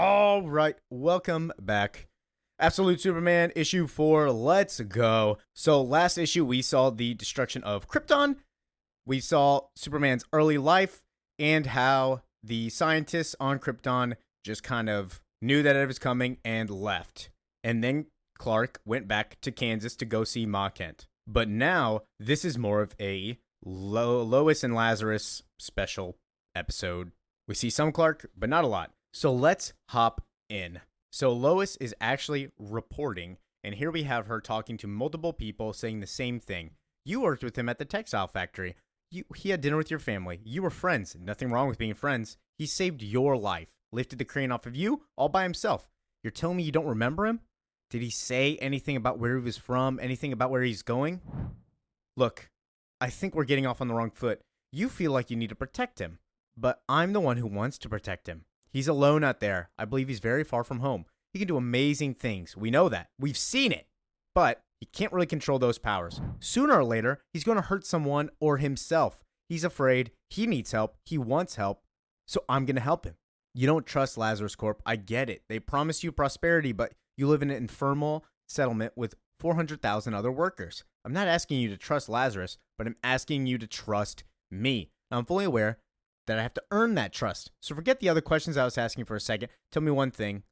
All right, welcome back. Absolute Superman issue 4, let's go. So last issue we saw the destruction of Krypton. We saw Superman's early life and how the scientists on Krypton just kind of knew that it was coming and left. And then Clark went back to Kansas to go see Ma Kent. But now this is more of a Lois and Lazarus special episode. We see some Clark, but not a lot. So let's hop in. So Lois is actually reporting, and here we have her talking to multiple people saying the same thing. You worked with him at the textile factory. He had dinner with your family. You were friends. Nothing wrong with being friends. He saved your life. Lifted the crane off of you all by himself. You're telling me you don't remember him? Did he say anything about where he was from? Anything about where he's going? Look, I think we're getting off on the wrong foot. You feel like you need to protect him, but I'm the one who wants to protect him. He's alone out there. I believe he's very far from home. He can do amazing things. We know that. We've seen it. But he can't really control those powers. Sooner or later, he's going to hurt someone or himself. He's afraid. He needs help. He wants help. So I'm going to help him. You don't trust Lazarus Corp. I get it. They promise you prosperity, but you live in an infernal settlement with 400,000 other workers. I'm not asking you to trust Lazarus, but I'm asking you to trust me. Now, I'm fully aware that I have to earn that trust. So forget the other questions I was asking for a second. Tell me one thing.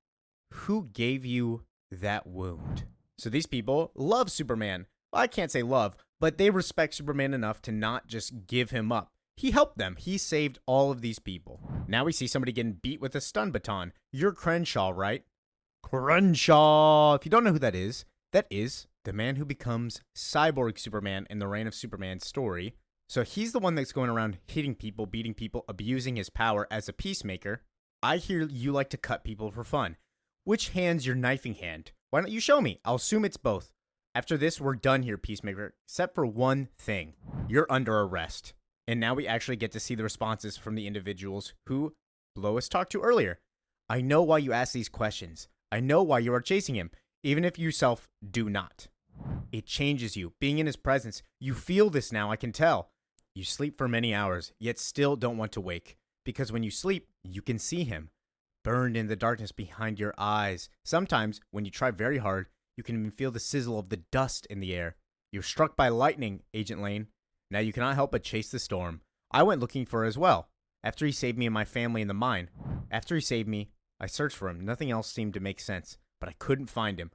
Who gave you that wound? So these people love Superman. Well, I can't say love, but they respect Superman enough to not just give him up. He helped them. He saved all of these people. Now we see somebody getting beat with a stun baton. You're Crenshaw, right? Crenshaw. If you don't know who that is the man who becomes Cyborg Superman in the Reign of Superman story. So he's the one that's going around hitting people, beating people, abusing his power as a peacemaker. I hear you like to cut people for fun. Which hand's your knifing hand? Why don't you show me? I'll assume it's both. After this, we're done here, Peacemaker, except for one thing. You're under arrest. And now we actually get to see the responses from the individuals who Lois talked to earlier. I know why you ask these questions. I know why you are chasing him, even if you yourself do not. It changes you. Being in his presence, you feel this now, I can tell. You sleep for many hours, yet still don't want to wake. Because when you sleep, you can see him. Burned in the darkness behind your eyes. Sometimes, when you try very hard, you can even feel the sizzle of the dust in the air. You're struck by lightning, Agent Lane. Now you cannot help but chase the storm. I went looking for her as well. After he saved me and my family in the mine. After he saved me, I searched for him. Nothing else seemed to make sense. But I couldn't find him.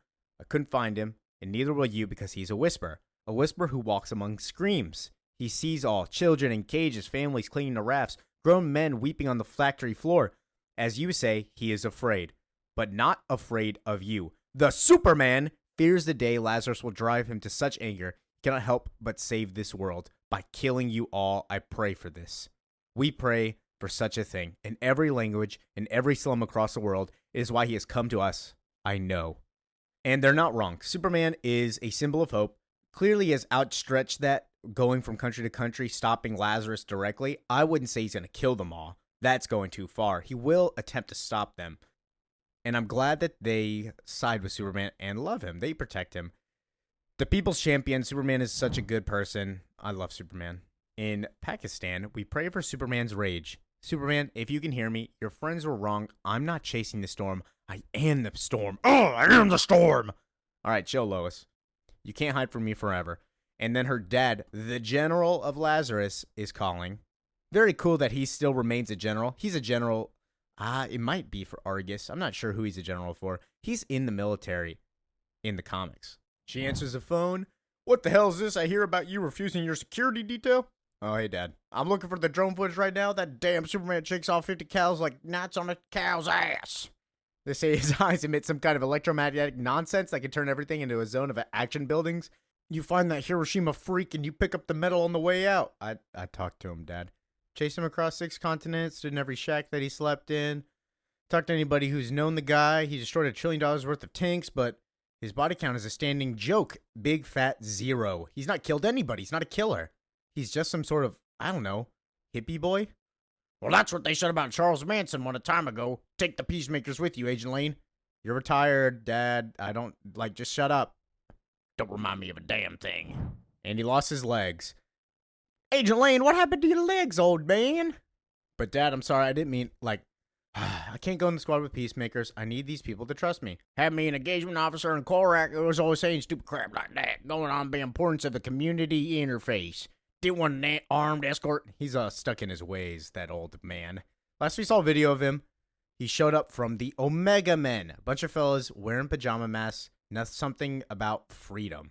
And neither will you because he's a whisper. A whisper who walks among screams. He sees all. Children in cages, families clinging to rafts, grown men weeping on the factory floor. As you say, he is afraid, but not afraid of you. The Superman fears the day Lazarus will drive him to such anger, he cannot help but save this world. By killing you all, I pray for this. We pray for such a thing. In every language, in every slum across the world, it is why he has come to us. I know. And they're not wrong. Superman is a symbol of hope. Clearly has outstretched that, going from country to country, stopping Lazarus directly. I wouldn't say he's going to kill them all. That's going too far. He will attempt to stop them. And I'm glad that they side with Superman and love him. They protect him. The people's champion, Superman is such a good person. I love Superman. In Pakistan, we pray for Superman's rage. Superman, if you can hear me, your friends were wrong. I'm not chasing the storm. I am the storm. Oh, I am the storm. All right, chill, Lois. You can't hide from me forever. And then her dad, the general of Lazarus, is calling. Very cool that he still remains a general. He's a general. It might be for Argus. I'm not sure who he's a general for. He's in the military in the comics. She answers the phone. What the hell is this? I hear about you refusing your security detail. Oh, hey, Dad. I'm looking for the drone footage right now. That damn Superman shakes off 50 cows like gnats on a cow's ass. They say his eyes emit some kind of electromagnetic nonsense that can turn everything into a zone of action buildings. You find that Hiroshima freak and you pick up the metal on the way out. I talked to him, Dad. Chased him across 6 continents, stood in every shack that he slept in. Talked to anybody who's known the guy. He destroyed $1 trillion worth of tanks, but his body count is a standing joke. Big fat 0. He's not killed anybody. He's not a killer. He's just some sort of, I don't know, hippie boy? Well, that's what they said about Charles Manson one time ago. Take the peacemakers with you, Agent Lane. You're retired, Dad. I don't, just shut up. Don't remind me of a damn thing. And he lost his legs. Agent Lane, what happened to your legs, old man? But Dad, I'm sorry, I didn't mean, I can't go in the squad with peacemakers. I need these people to trust me. Have me an engagement officer in Korak who was always saying stupid crap like that, going on the importance of the community interface. Didn't want an armed escort. He's stuck in his ways, that old man. Last we saw a video of him, he showed up from the Omega Men. A bunch of fellas wearing pajama masks. Something about freedom.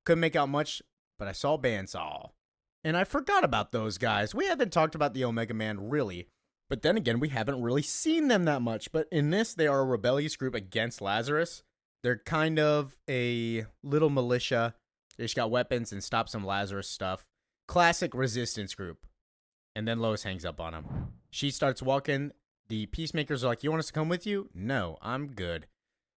Couldn't make out much, but I saw bandsaw. And I forgot about those guys. We haven't talked about the Omega Man really. But then again, we haven't really seen them that much. But in this, they are a rebellious group against Lazarus. They're kind of a little militia. They just got weapons and stop some Lazarus stuff. Classic resistance group. And then Lois hangs up on him. She starts walking. The peacemakers are like, you want us to come with you? No, I'm good.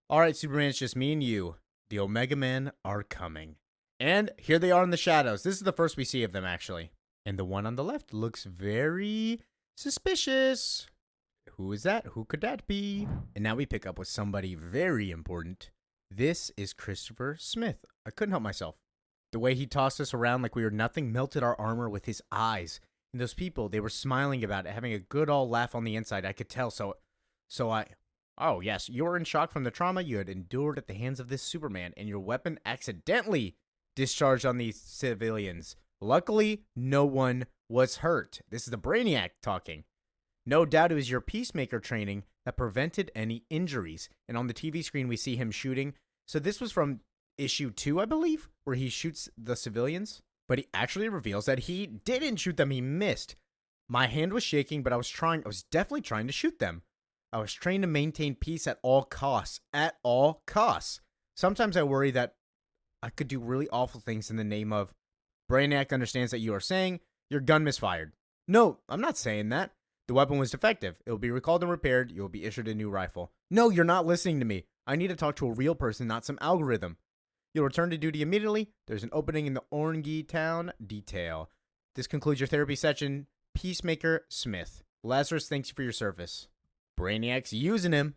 All right, Superman, it's just me and you. The Omega Men are coming. And here they are in the shadows. This is the first we see of them, actually. And the one on the left looks very suspicious. Who is that? Who could that be? And now we pick up with somebody very important. This is Christopher Smith. I couldn't help myself. The way he tossed us around like we were nothing melted our armor with his eyes. And those people, they were smiling about it, having a good old laugh on the inside. I could tell. So oh yes, you were in shock from the trauma you had endured at the hands of this Superman, and your weapon accidentally discharged on these civilians. Luckily, no one was hurt. This is the Brainiac talking. No doubt it was your peacemaker training that prevented any injuries. And on the TV screen, we see him shooting. So this was from issue 2, I believe, where he shoots the civilians. But he actually reveals that he didn't shoot them. He missed. My hand was shaking, but I was definitely trying to shoot them. I was trained to maintain peace at all costs. At all costs. Sometimes I worry that I could do really awful things in the name of Brainiac understands that you are saying your gun misfired. No, I'm not saying that. The weapon was defective. It will be recalled and repaired. You will be issued a new rifle. No, you're not listening to me. I need to talk to a real person, not some algorithm. You'll return to duty immediately. There's an opening in the Orange Town detail. This concludes your therapy session. Peacemaker Smith. Lazarus thanks you for your service. Brainiac's using him.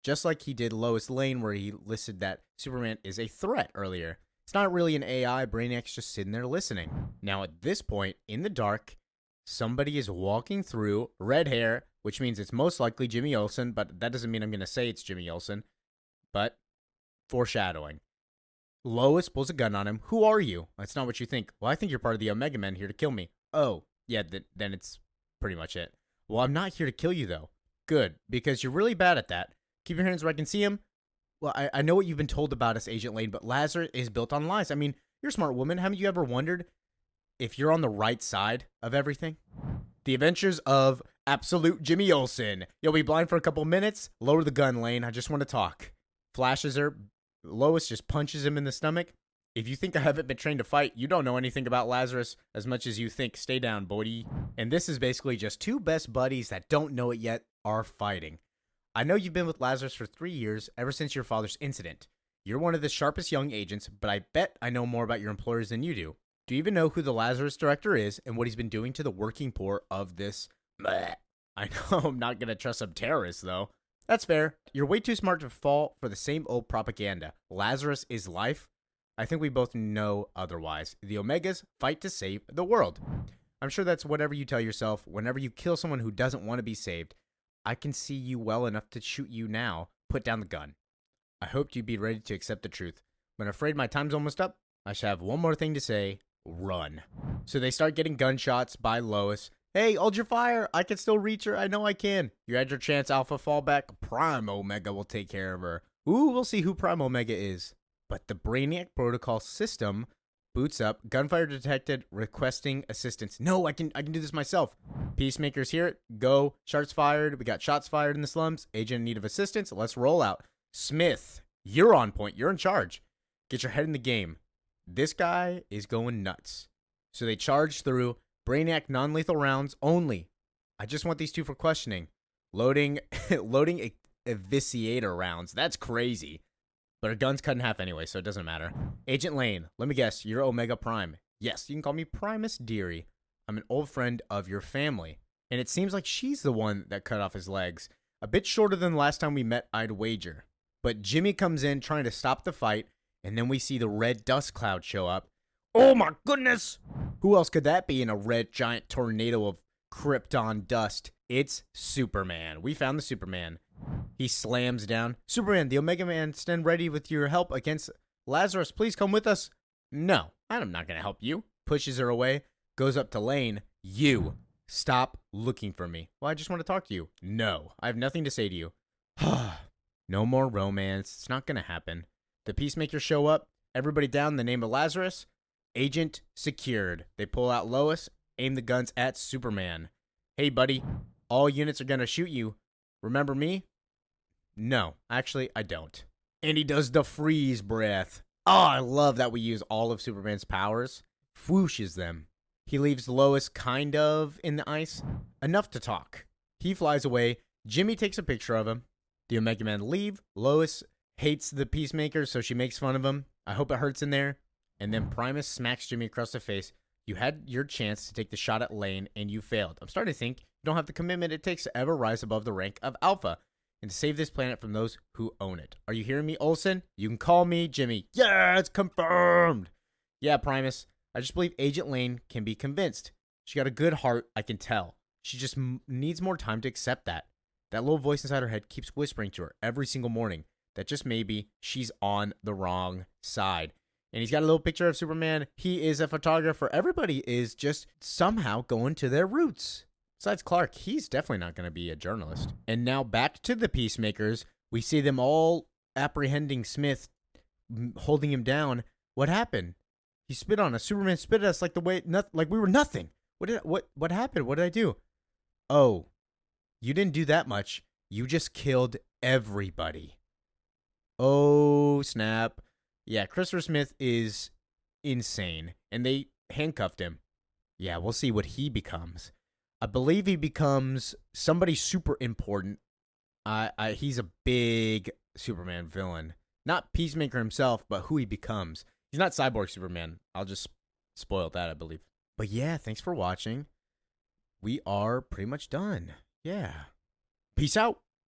Just like he did Lois Lane, where he listed that Superman is a threat earlier. It's not really an AI. Brainiac's just sitting there listening. Now at this point, in the dark, somebody is walking through, red hair, which means it's most likely Jimmy Olsen, but that doesn't mean I'm going to say it's Jimmy Olsen. But foreshadowing. Lois pulls a gun on him. Who are you? That's not what you think. Well, I think you're part of the Omega Men here to kill me. Oh, yeah, then it's pretty much it. Well, I'm not here to kill you, though. Good, because you're really bad at that. Keep your hands where I can see him. Well, I know what you've been told about us, Agent Lane, but Lazarus is built on lies. I mean, you're a smart woman. Haven't you ever wondered if you're on the right side of everything? The adventures of absolute Jimmy Olsen. You'll be blind for a couple minutes. Lower the gun, Lane. I just want to talk. Flashes her. Lois just punches him in the stomach. If you think I haven't been trained to fight, you don't know anything about Lazarus as much as you think. Stay down, buddy. And this is basically just two best buddies that don't know it yet are fighting. I know you've been with Lazarus for 3 years, ever since your father's incident. You're one of the sharpest young agents, but I bet I know more about your employers than you do. Do you even know who the Lazarus director is and what he's been doing to the working poor of this? Bleh. I know I'm not going to trust some terrorists, though. That's fair. You're way too smart to fall for the same old propaganda. Lazarus is life. I think we both know otherwise. The Omegas fight to save the world. I'm sure that's whatever you tell yourself whenever you kill someone who doesn't want to be saved. I can see you well enough to shoot you now. Put down the gun. I hoped you'd be ready to accept the truth, but I'm afraid my time's almost up. I should have one more thing to say. Run. So they start getting gunshots by Lois. Hey, hold your fire. I can still reach her. I know I can. You had your chance, Alpha fallback. Prime Omega will take care of her. Ooh, we'll see who Prime Omega is. But the Brainiac protocol system boots up. Gunfire detected. Requesting assistance. No, I can do this myself. Peacemakers hear it. Go. Shots fired. We got shots fired in the slums. Agent in need of assistance. Let's roll out. Smith, you're on point. You're in charge. Get your head in the game. This guy is going nuts. So they charge through. Brainiac non-lethal rounds only. I just want these two for questioning. Loading eviscerator rounds. That's crazy. But her gun's cut in half anyway, so it doesn't matter. Agent Lane, let me guess, you're Omega Prime. Yes, you can call me Primus Deary. I'm an old friend of your family. And it seems like she's the one that cut off his legs. A bit shorter than the last time we met, I'd wager. But Jimmy comes in trying to stop the fight, and then we see the red dust cloud show up. Oh my goodness! Who else could that be in a red giant tornado of Krypton dust? It's Superman. We found the Superman. He slams down. Superman, the Omega Man, stand ready with your help against Lazarus. Please come with us. No, I'm not going to help you. Pushes her away. Goes up to Lane. You. Stop looking for me. Well, I just want to talk to you. No, I have nothing to say to you. No more romance. It's not going to happen. The Peacemakers show up. Everybody down in the name of Lazarus. Agent secured. They pull out Lois. Aim the guns at Superman. Hey, buddy. All units are going to shoot you. Remember me? No, actually, I don't. And he does the freeze breath. Oh, I love that we use all of Superman's powers. Whooshes them. He leaves Lois kind of in the ice. Enough to talk. He flies away. Jimmy takes a picture of him. The Omega Men leave. Lois hates the Peacemakers, so she makes fun of him. I hope it hurts in there. And then Primus smacks Jimmy across the face. You had your chance to take the shot at Lane, and you failed. I'm starting to think you don't have the commitment it takes to ever rise above the rank of Alpha and to save this planet from those who own it. Are you hearing me, Olsen? You can call me Jimmy. Yeah, it's confirmed. Yeah, Primus. I just believe Agent Lane can be convinced. She got a good heart, I can tell. She just needs more time to accept that. That little voice inside her head keeps whispering to her every single morning that just maybe she's on the wrong side. And he's got a little picture of Superman. He is a photographer. Everybody is just somehow going to their roots. Besides Clark, he's definitely not going to be a journalist. And now back to the Peacemakers. We see them all apprehending Smith, holding him down. What happened? He spit on us. Superman spit at us like like we were nothing. What happened? What did I do? Oh, you didn't do that much. You just killed everybody. Oh, snap. Yeah, Christopher Smith is insane, and they handcuffed him. Yeah, we'll see what he becomes. I believe he becomes somebody super important. He's a big Superman villain. Not Peacemaker himself, but who he becomes. He's not Cyborg Superman. I'll just spoil that, I believe. But yeah, thanks for watching. We are pretty much done. Yeah. Peace out.